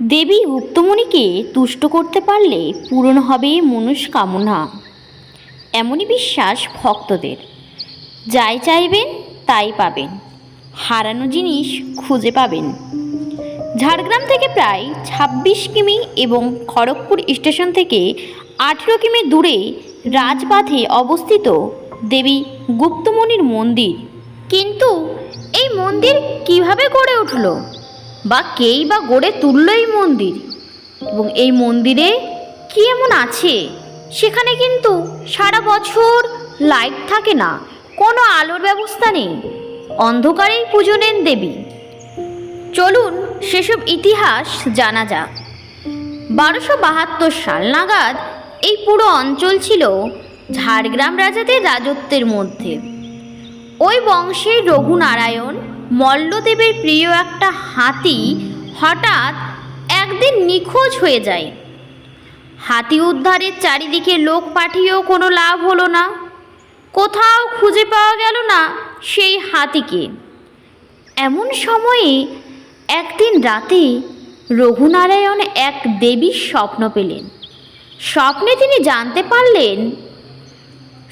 দেবী গুপ্তমণিকে তুষ্ট করতে পারলে পূরণ হবে মনস্কামনা, এমনই বিশ্বাস ভক্তদের। যাই চাইবেন তাই পাবেন, হারানো জিনিস খুঁজে পাবেন। ঝাড়গ্রাম থেকে প্রায় ২৬ কিমি এবং খড়গপুর স্টেশন থেকে ১৮ কিমি দূরে রাজবাঁধে অবস্থিত দেবী গুপ্তমণির মন্দির। কিন্তু এই মন্দির কিভাবে গড়ে উঠল বা কেই বা গড়ে তুলল এই মন্দির, এবং এই মন্দিরে কি এমন আছে? সেখানে কিন্তু সারা বছর লাইট থাকে না, কোনো আলোর ব্যবস্থা নেই, অন্ধকারেই পুজো নেন দেবী। চলুন সেসব ইতিহাস জানা যাক। ১২৭২ সাল নাগাদ এই পুরো অঞ্চল ছিল ঝাড়গ্রাম রাজাদের রাজত্বের মধ্যে। ওই বংশের রঘুনারায়ণ মল্লদেবের প্রিয় একটা হাতি হঠাৎ একদিন নিখোঁজ হয়ে যায়। হাতি উদ্ধারের চারিদিকে লোক পাঠিয়েও কোনো লাভ হলো না, কোথাও খুঁজে পাওয়া গেল না সেই হাতিকে। এমন সময়ে একদিন রাতে রঘুনারায়ণ এক দেবীর স্বপ্ন পেলেন। স্বপ্নে তিনি জানতে পারলেন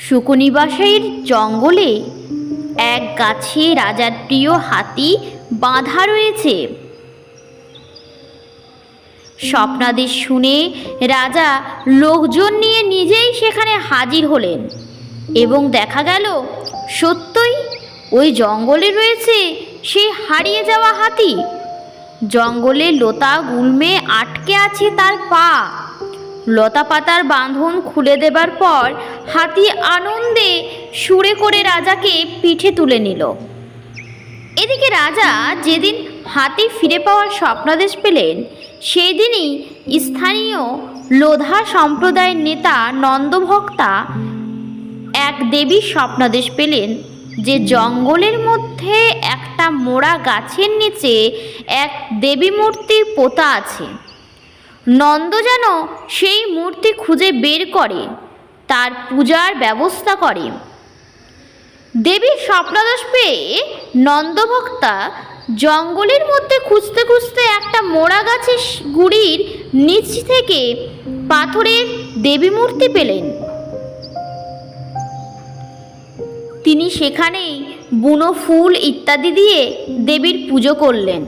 শুকনিবাসের জঙ্গলে এক গাছে রাজার প্রিয় হাতি বাঁধা রয়েছে। স্বপ্নাদেশ শুনে রাজা লোকজন নিয়ে নিজেই সেখানে হাজির হলেন এবং দেখা গেল সত্যই ওই জঙ্গলে রয়েছে সেই হারিয়ে যাওয়া হাতি। জঙ্গলে লতা গুল্মে আটকে আছে তার পা। লতা পাতার বাঁধন খুলে দেবার পর হাতি আনন্দে সুরে করে রাজাকে পিঠে তুলে নিল। এদিকে রাজা যেদিন হাতি ফিরে পাওয়ার স্বপ্নাদেশ পেলেন, সেই দিনই স্থানীয় লোধা সম্প্রদায়ের নেতা নন্দভক্তা এক দেবীর স্বপ্নাদেশ পেলেন যে জঙ্গলের মধ্যে একটা মোড়া গাছের নিচে এক দেবী মূর্তি পোতা আছে। নন্দ যেন সেই মূর্তি খুঁজে বের করে তার পূজার ব্যবস্থা করে। দেবীর স্বপ্নাদেশ পেয়ে নন্দভক্তা জঙ্গলের মধ্যে খুঁজতে খুঁজতে একটা মোড়া গাছের গুড়ির নিচ থেকে পাথরের দেবী মূর্তি পেলেন। তিনি সেখানেই বুনো ফুল ইত্যাদি দিয়ে দেবীর পুজো করলেন।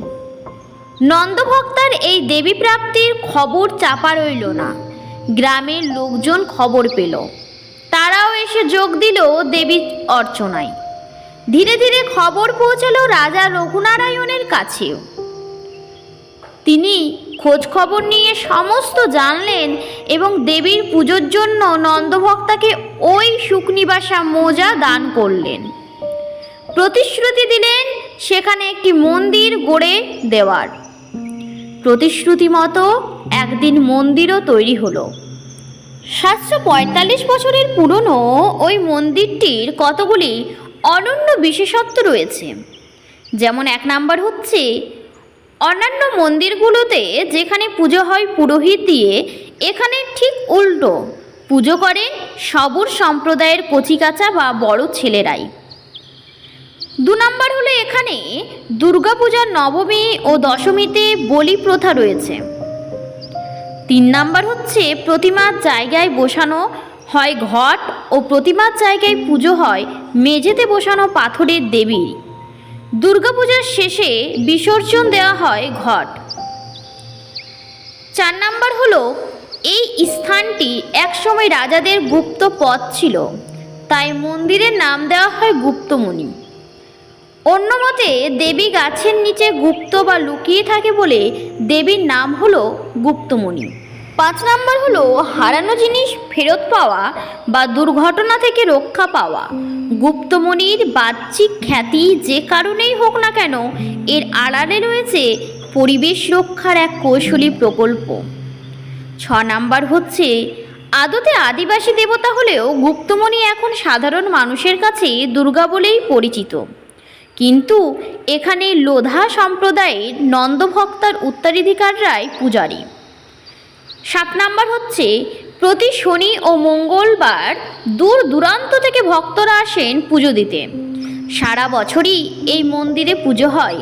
নন্দভক্তার এই দেবী প্রাপ্তির খবর চাপা রইল না। গ্রামের লোকজন খবর পেল, তারাও এসে যোগ দিল দেবীর অর্চনায়। ধীরে ধীরে খবর পৌঁছালো রাজা রঘুনারায়ণের কাছেও। তিনি খোঁজ খবর নিয়ে সমস্ত জানলেন এবং দেবীর পুজোর জন্য নন্দভক্তাকে ওই শুকনিবাসা মোজা দান করলেন। প্রতিশ্রুতি দিলেন সেখানে একটি মন্দির গড়ে দেওয়ার। প্রতিশ্রুতি মতো একদিন মন্দিরও তৈরি হলো। ৭৪৫ বছরের পুরনো ওই মন্দিরটির কতগুলি অনন্য বিশেষত্ব রয়েছে। যেমন ১ নাম্বার হচ্ছে, অন্যান্য মন্দিরগুলোতে যেখানে পুজো হয় পুরোহিত দিয়ে, এখানে ঠিক উল্টো পুজো করেন সবর সম্প্রদায়ের কচিকাঁচা বা বড় ছেলেরাই। ২ নাম্বার হলো, এখানে দুর্গাপূজার নবমী ও দশমীতে বলি প্রথা রয়েছে। ৩ নাম্বার হচ্ছে, প্রতিমার জায়গায় বসানো হয় ঘট ও প্রতিমার জায়গায় পুজো হয় মেঝেতে বসানো পাথরের দেবীর। দুর্গাপূজার শেষে বিসর্জন দেওয়া হয় ঘট। ৪ নাম্বার হলো, এই স্থানটি একসময় রাজাদের গুপ্ত পথ ছিল, তাই মন্দিরের নাম দেওয়া হয় গুপ্তমণি। অন্য মতে দেবী গাছের নিচে গুপ্ত বা লুকিয়ে থাকে বলে দেবীর নাম হলো গুপ্তমণি। ৫ নাম্বার হলো, হারানো জিনিস ফেরত পাওয়া বা দুর্ঘটনা থেকে রক্ষা পাওয়া। গুপ্তমণির বাহ্যিক খ্যাতি যে কারণেই হোক না কেন, এর আড়ালে রয়েছে পরিবেশ রক্ষার এক কৌশলী প্রকল্প। ৬ নাম্বার হচ্ছে, আদতে আদিবাসী দেবতা হলেও গুপ্তমণি এখন সাধারণ মানুষের কাছে দুর্গা বলেই পরিচিত, কিন্তু এখানে লোধা সম্প্রদায়ের নন্দভক্তার উত্তরাধিকাররাই পূজারী। ৭ নাম্বার হচ্ছে, প্রতি শনি ও মঙ্গলবার দূর দূরান্ত থেকে ভক্তরা আসেন পুজো দিতে। সারা বছরই এই মন্দিরে পুজো হয়।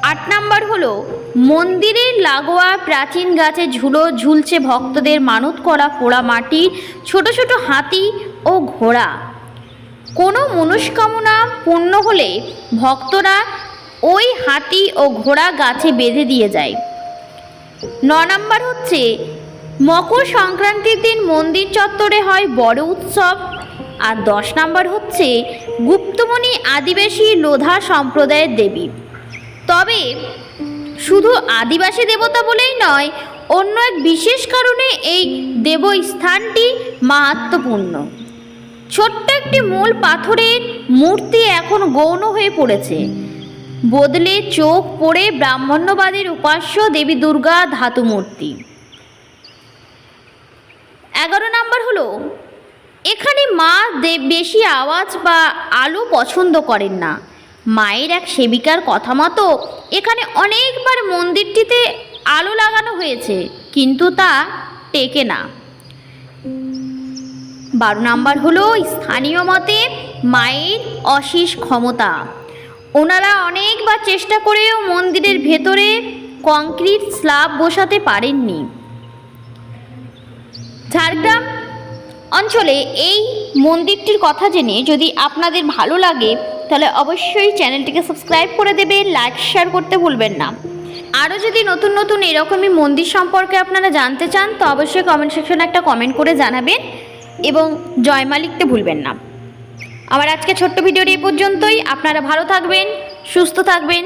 8 নাম্বার হলো মন্দিরের লাগোয়া প্রাচীন গাছে ঝুলছে ভক্তদের মানত করা পোড়া মাটির ছোট ছোট হাতি ও ঘোড়া। কোনো মনস্কামনা পূর্ণ হলে ভক্তরা ওই হাতি ও ঘোড়া গাছে বেঁধে দিয়ে যায়। 9 নাম্বার হচ্ছে মকর সংক্রান্তির দিন মন্দির চত্বরে হয় বড় উৎসব। আর 10 নাম্বার হচ্ছে গুপ্তমণি আদিবাসী লোধা সম্প্রদায়ের দেবী। তবে শুধু আদিবাসী দেবতা বলেই নয়, অন্য এক বিশেষ কারণে এই দেবস্থানটি মাহাত্ম্যপূর্ণ। ছোট্ট একটি মূল পাথরের মূর্তি এখন গৌণ হয়ে পড়েছে, বদলে চোখ পড়ে ব্রাহ্মণ্যবাদীর উপাস্য দেবী দুর্গা ধাতু মূর্তি। 11 নাম্বার হলো এখানে মা বেশি আওয়াজ বা আলো পছন্দ করেন না। মায়ের এক সেবিকার কথা মতো এখানে অনেকবার মন্দিরটিতে আলো লাগানো হয়েছে, কিন্তু তা টেকে না। 12 নাম্বার হলো স্থানীয় মতে মায়ের অশেষ ক্ষমতা। ওনারা অনেকবার চেষ্টা করেও মন্দিরের ভেতরে কংক্রিট স্ল্যাব বসাতে পারেননি। ঝাড়গ্রাম অঞ্চলে এই মন্দিরটির কথা জেনে যদি আপনাদের ভালো লাগে তাহলে অবশ্যই চ্যানেলটিকে সাবস্ক্রাইব করে দেবে, লাইক শেয়ার করতে ভুলবেন না। আরও যদি নতুন নতুন এরকমই মন্দির সম্পর্কে আপনারা জানতে চান তো অবশ্যই কমেন্ট সেকশনে একটা কমেন্ট করে জানাবেন এবং জয় মা লিখতে ভুলবেন না। আমার আজকে ছোট্ট ভিডিওটি এই পর্যন্তই। আপনারা ভালো থাকবেন, সুস্থ থাকবেন।